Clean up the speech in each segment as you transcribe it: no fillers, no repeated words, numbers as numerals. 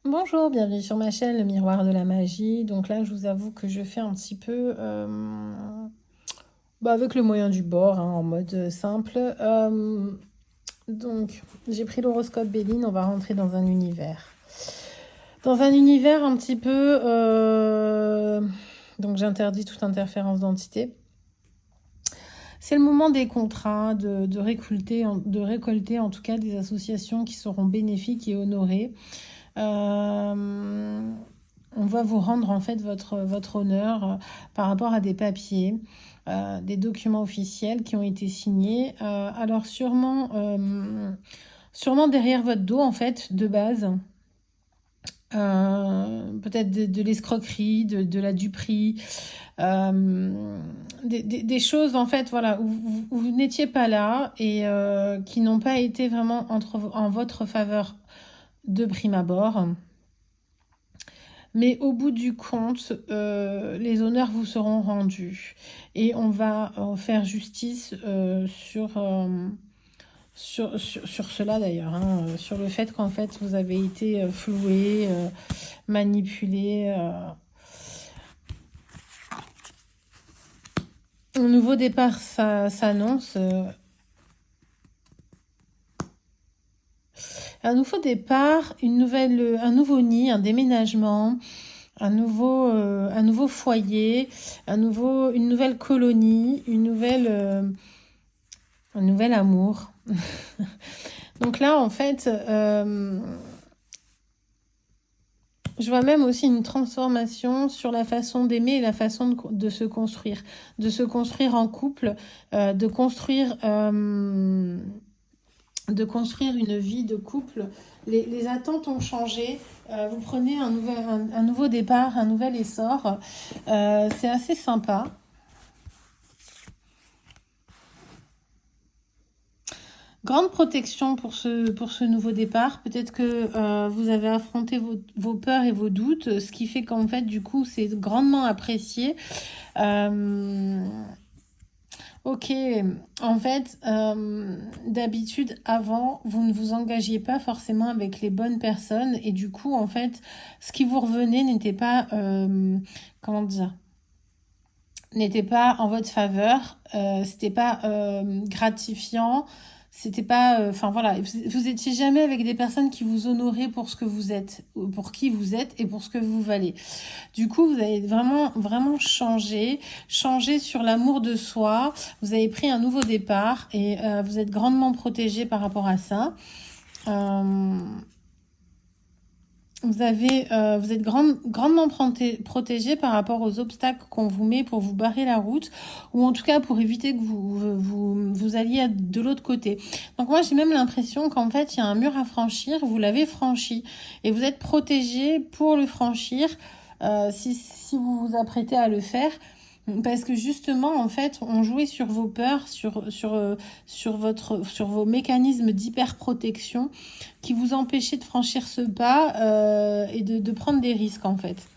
Bonjour, bienvenue sur ma chaîne, le miroir de la magie. Donc là, je vous avoue que je fais un petit peu avec le moyen du bord, hein, en mode simple. Donc, j'ai pris l'horoscope Béline, on va rentrer dans un univers. Dans un univers un petit peu... donc, j'interdis toute interférence d'entité. C'est le moment des contrats, de récolter en tout cas des associations qui seront bénéfiques et honorées. Euh, on va vous rendre en fait votre honneur par rapport à des papiers, des documents officiels qui ont été signés. Alors sûrement derrière votre dos en fait de base. Peut-être de l'escroquerie, de la duperie, des choses en fait voilà où vous n'étiez pas là et qui n'ont pas été vraiment en votre faveur de prime abord. Mais au bout du compte, les honneurs vous seront rendus. Et on va faire justice sur cela d'ailleurs, hein, sur le fait qu'en fait vous avez été floué, manipulé. Un nouveau départ s'annonce. Un nouveau départ, un nouveau nid, un déménagement, un nouveau foyer, une nouvelle colonie, un nouvel amour. Donc là, en fait, je vois même aussi une transformation sur la façon d'aimer et la façon de se construire. De se construire en couple, de construire une vie de couple. Les attentes ont changé. Vous prenez un nouveau départ, un nouvel essor. C'est assez sympa. Grande protection pour ce nouveau départ. Peut-être que vous avez affronté vos peurs et vos doutes, ce qui fait qu'en fait, du coup, c'est grandement apprécié. Ok, en fait, d'habitude, avant, vous ne vous engagiez pas forcément avec les bonnes personnes et du coup, en fait, ce qui vous revenait n'était pas, comment dire, n'était pas en votre faveur, c'était pas gratifiant, c'était pas, enfin voilà, vous étiez jamais avec des personnes qui vous honoraient pour ce que vous êtes, pour qui vous êtes et pour ce que vous valez. Du coup, vous avez vraiment, vraiment changé sur l'amour de soi. Vous avez pris un nouveau départ et vous êtes grandement protégé par rapport à ça. Euh, vous êtes grandement protégé par rapport aux obstacles qu'on vous met pour vous barrer la route, ou en tout cas pour éviter que vous alliez de l'autre côté. Donc moi j'ai même l'impression qu'en fait il y a un mur à franchir, vous l'avez franchi, et vous êtes protégé pour le franchir si vous vous apprêtez à le faire. Parce que justement, en fait, on jouait sur vos peurs, sur vos mécanismes d'hyperprotection qui vous empêchaient de franchir ce pas et de prendre des risques, en fait.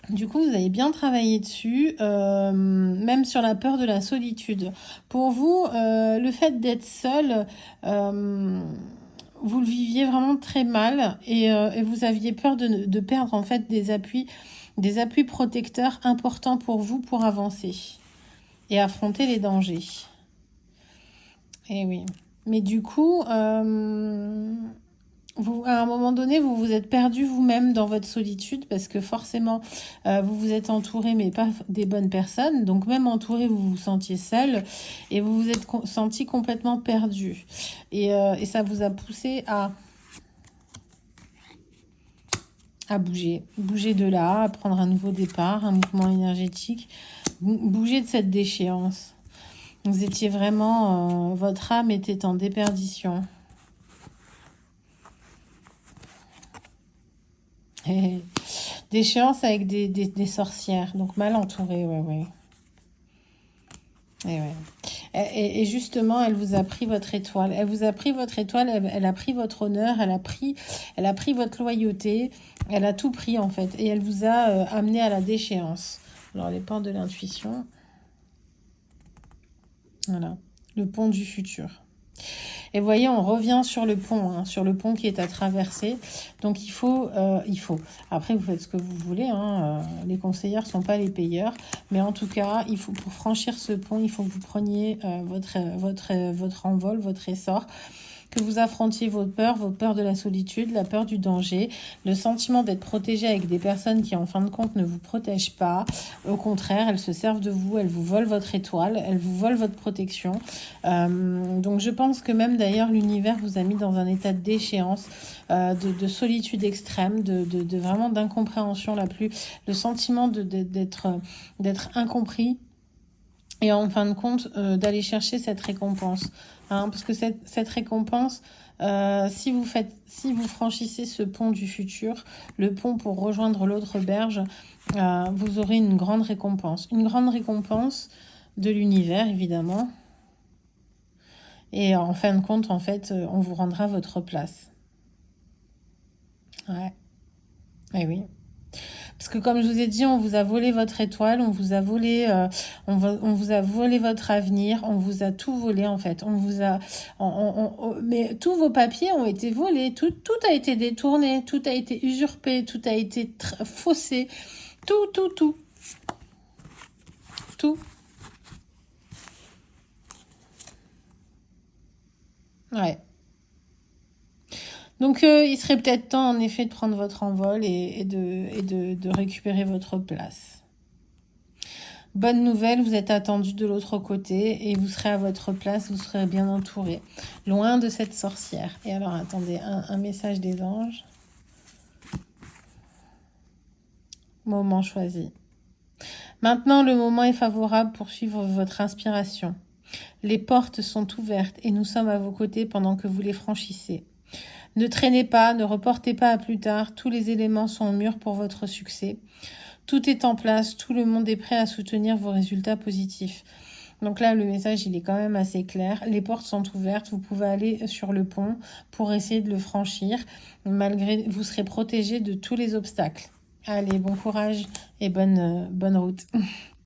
Du coup, vous avez bien travaillé dessus, même sur la peur de la solitude. Pour vous, le fait d'être seul, vous le viviez vraiment très mal et vous aviez peur de perdre en fait des appuis protecteurs importants pour vous pour avancer et affronter les dangers. Et oui. Mais du coup, à un moment donné, vous vous êtes perdu vous-même dans votre solitude parce que forcément, vous vous êtes entouré, mais pas des bonnes personnes. Donc même entouré, vous vous sentiez seul et vous vous êtes senti complètement perdu. Et ça vous a poussé à bouger de là, à prendre un nouveau départ, un mouvement énergétique, bouger de cette déchéance. Vous étiez vraiment, votre âme était en déperdition. Déchéance avec des sorcières, donc mal entourées, ouais. Et, ouais. Et justement, elle vous a pris votre étoile. Elle vous a pris votre étoile, elle a pris votre honneur, elle a pris votre loyauté, elle a tout pris en fait. Et elle vous a amené à la déchéance. Alors les pans de l'intuition. Voilà. Le pont du futur. Et vous voyez, on revient sur le pont, hein, sur le pont qui est à traverser. Donc il faut. Après, vous faites ce que vous voulez. Hein, les conseillères ne sont pas les payeurs. Mais en tout cas, il faut, pour franchir ce pont, il faut que vous preniez votre envol, votre essor, que vous affrontiez vos peurs de la solitude, la peur du danger, le sentiment d'être protégé avec des personnes qui, en fin de compte, ne vous protègent pas. Au contraire, elles se servent de vous, elles vous volent votre étoile, elles vous volent votre protection. Donc, je pense que même, d'ailleurs, l'univers vous a mis dans un état de déchéance, de solitude extrême, de vraiment d'incompréhension le sentiment d'être incompris. Et en fin de compte, d'aller chercher cette récompense. Hein, parce que cette récompense, si vous franchissez ce pont du futur, le pont pour rejoindre l'autre berge, vous aurez une grande récompense. Une grande récompense de l'univers, évidemment. Et en fin de compte, en fait, on vous rendra votre place. Ouais. Eh oui. Parce que comme je vous ai dit, on vous a volé votre étoile, on vous a volé, on vous a volé votre avenir, on vous a tout volé en fait. On vous a, mais tous vos papiers ont été volés, tout a été détourné, tout a été usurpé, tout a été faussé, tout. Ouais. Donc il serait peut-être temps en effet de prendre votre envol et de récupérer votre place. Bonne nouvelle, vous êtes attendu de l'autre côté et vous serez à votre place, vous serez bien entouré, loin de cette sorcière. Et alors, attendez, un message des anges. Moment choisi. Maintenant, le moment est favorable pour suivre votre inspiration. Les portes sont ouvertes et nous sommes à vos côtés pendant que vous les franchissez. Ne traînez pas, ne reportez pas à plus tard, tous les éléments sont mûrs pour votre succès. Tout est en place, tout le monde est prêt à soutenir vos résultats positifs. Donc là, le message, il est quand même assez clair. Les portes sont ouvertes, vous pouvez aller sur le pont pour essayer de le franchir. Vous serez protégé de tous les obstacles. Allez, bon courage et bonne route.